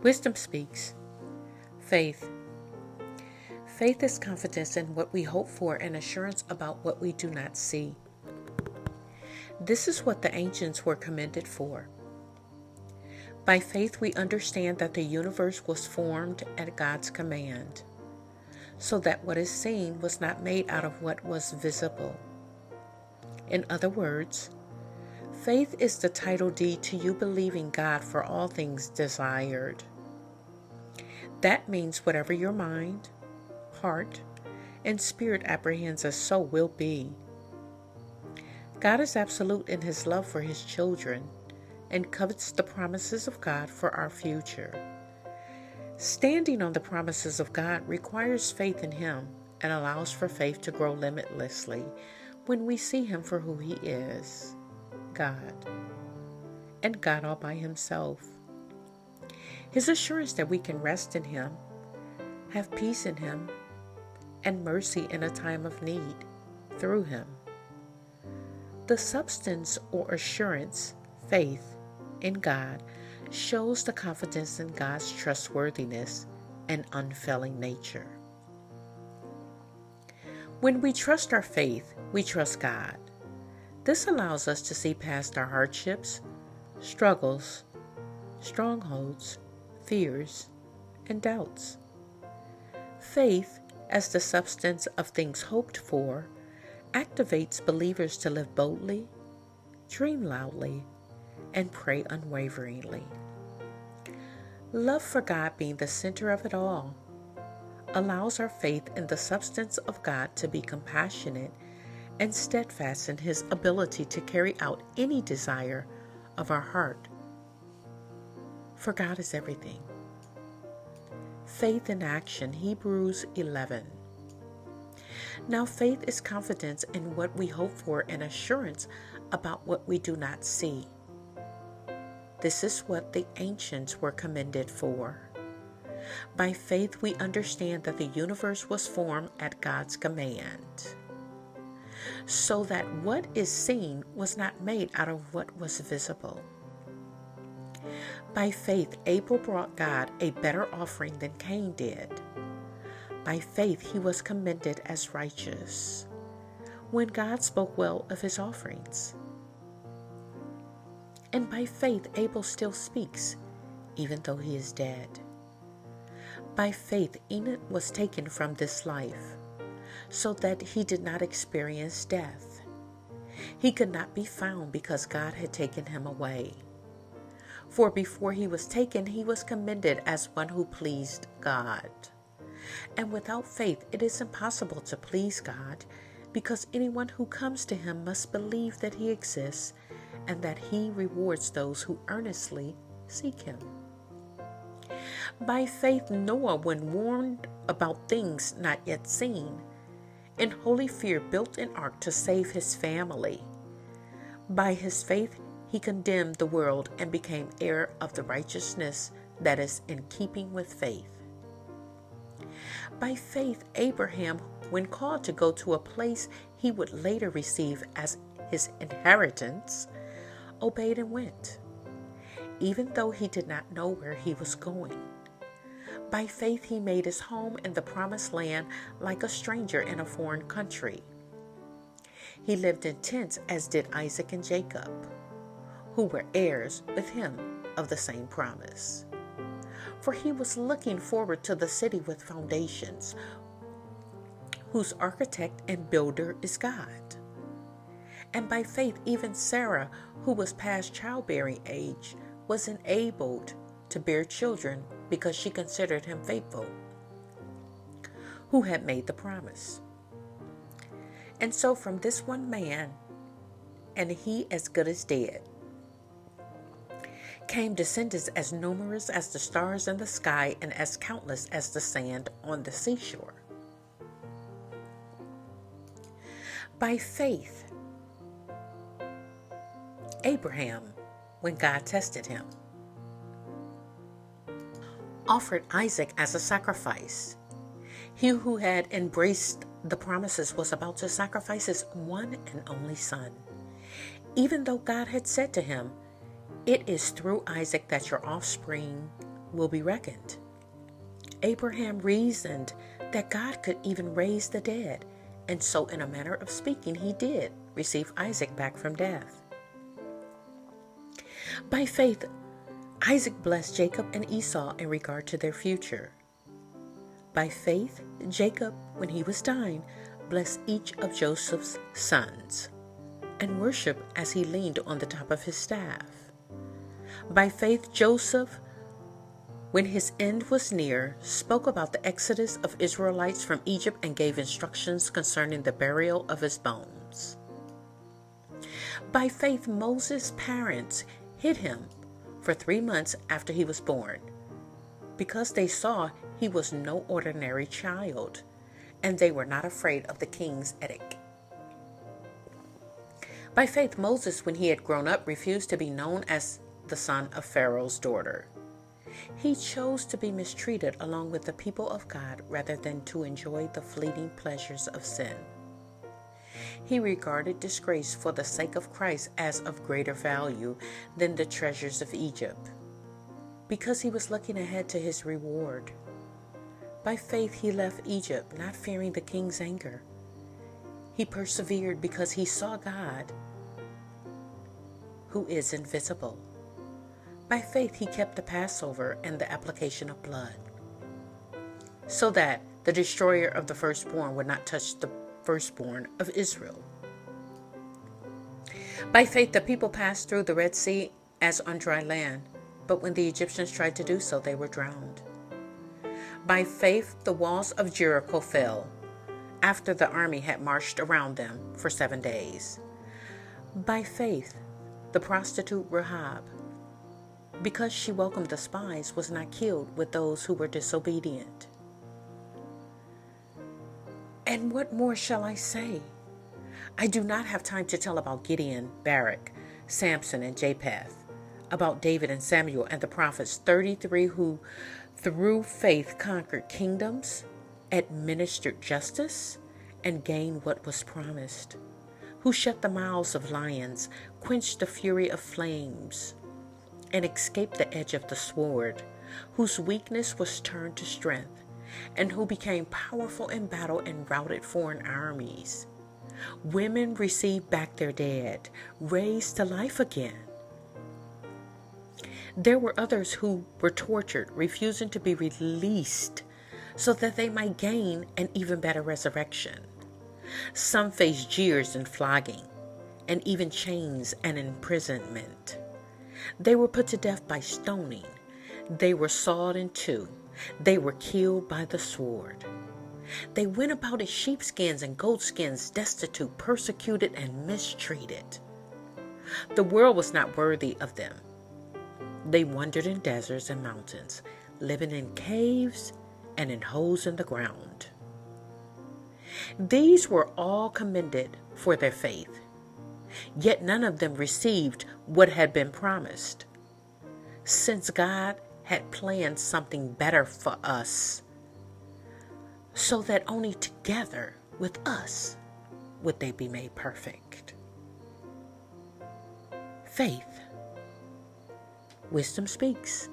Wisdom speaks. Faith. Faith is confidence in what we hope for and assurance about what we do not see. This is what the ancients were commended for. By faith, we understand that the universe was formed at God's command, so that what is seen was not made out of what was visible. In other words, faith is the title deed to you believing God for all things desired. That means whatever your mind, heart, and spirit apprehends as so will be. God is absolute in His love for His children and covets the promises of God for our future. Standing on the promises of God requires faith in Him and allows for faith to grow limitlessly when we see Him for who He is, God, and God all by Himself. His assurance that we can rest in Him, have peace in Him, and mercy in a time of need through Him. The substance or assurance, faith, in God shows the confidence in God's trustworthiness and unfailing nature. When we trust our faith, we trust God. This allows us to see past our hardships, struggles, strongholds, fears, and doubts. Faith, as the substance of things hoped for, activates believers to live boldly, dream loudly, and pray unwaveringly. Love for God being the center of it all allows our faith in the substance of God to be compassionate and steadfast in His ability to carry out any desire of our heart. For God is everything. Faith in action, Hebrews 11. Now faith is confidence in what we hope for and assurance about what we do not see. This is what the ancients were commended for. By faith, we understand that the universe was formed at God's command, so that what is seen was not made out of what was visible. By faith, Abel brought God a better offering than Cain did. By faith, he was commended as righteous when God spoke well of his offerings. And by faith, Abel still speaks, even though he is dead. By faith, Enoch was taken from this life, so that he did not experience death. He could not be found because God had taken him away. For before he was taken, he was commended as one who pleased God. And without faith, it is impossible to please God, because anyone who comes to Him must believe that He exists and that He rewards those who earnestly seek Him. By faith, Noah, when warned about things not yet seen, in holy fear built an ark to save his family. By his faith, he condemned the world and became heir of the righteousness that is in keeping with faith. By faith, Abraham, when called to go to a place he would later receive as his inheritance, obeyed and went, even though he did not know where he was going. By faith, he made his home in the promised land like a stranger in a foreign country. He lived in tents as did Isaac and Jacob, who were heirs with him of the same promise. For he was looking forward to the city with foundations, whose architect and builder is God. And by faith, even Sarah, who was past childbearing age, was enabled to bear children because she considered him faithful, who had made the promise. And so from this one man, and he as good as dead, came descendants as numerous as the stars in the sky and as countless as the sand on the seashore. By faith, Abraham, when God tested him, offered Isaac as a sacrifice. He who had embraced the promises was about to sacrifice his one and only son, even though God had said to him, "It is through Isaac that your offspring will be reckoned. Abraham reasoned that God could even raise the dead, and so in a manner of speaking, he did receive Isaac back from death. By faith, Isaac blessed Jacob and Esau in regard to their future. By faith, Jacob, when he was dying, blessed each of Joseph's sons and worshiped as he leaned on the top of his staff. By faith, Joseph, when his end was near, spoke about the exodus of Israelites from Egypt and gave instructions concerning the burial of his bones. By faith, Moses' parents hid him for 3 months after he was born, because they saw he was no ordinary child, and they were not afraid of the king's edict. By faith, Moses, when he had grown up, refused to be known as the son of Pharaoh's daughter. He chose to be mistreated along with the people of God rather than to enjoy the fleeting pleasures of sin. He regarded disgrace for the sake of Christ as of greater value than the treasures of Egypt, because he was looking ahead to his reward. By faith, he left Egypt, not fearing the king's anger. He persevered because he saw God, who is invisible. By faith, he kept the Passover and the application of blood, so that the destroyer of the firstborn would not touch the firstborn of Israel. By faith, the people passed through the Red Sea as on dry land, but when the Egyptians tried to do so, they were drowned. By faith, the walls of Jericho fell after the army had marched around them for 7 days. By faith, the prostitute Rahab, because she welcomed the spies, was not killed with those who were disobedient. And what more shall I say? I do not have time to tell about Gideon, Barak, Samson, and Japheth, about David and Samuel and the prophets, 33 who through faith conquered kingdoms, administered justice, and gained what was promised, who shut the mouths of lions, quenched the fury of flames, and escaped the edge of the sword, whose weakness was turned to strength, and who became powerful in battle and routed foreign armies. Women received back their dead, raised to life again. There were others who were tortured, refusing to be released so that they might gain an even better resurrection. Some faced jeers and flogging, and even chains and imprisonment. They were put to death by stoning. They were sawed in two. They were killed by the sword. They went about in sheepskins and goatskins, destitute, persecuted, and mistreated. The world was not worthy of them. They wandered in deserts and mountains, living in caves and in holes in the ground. These were all commended for their faith, yet none of them received what had been promised, since God had planned something better for us, so that only together with us would they be made perfect. Faith. Wisdom speaks.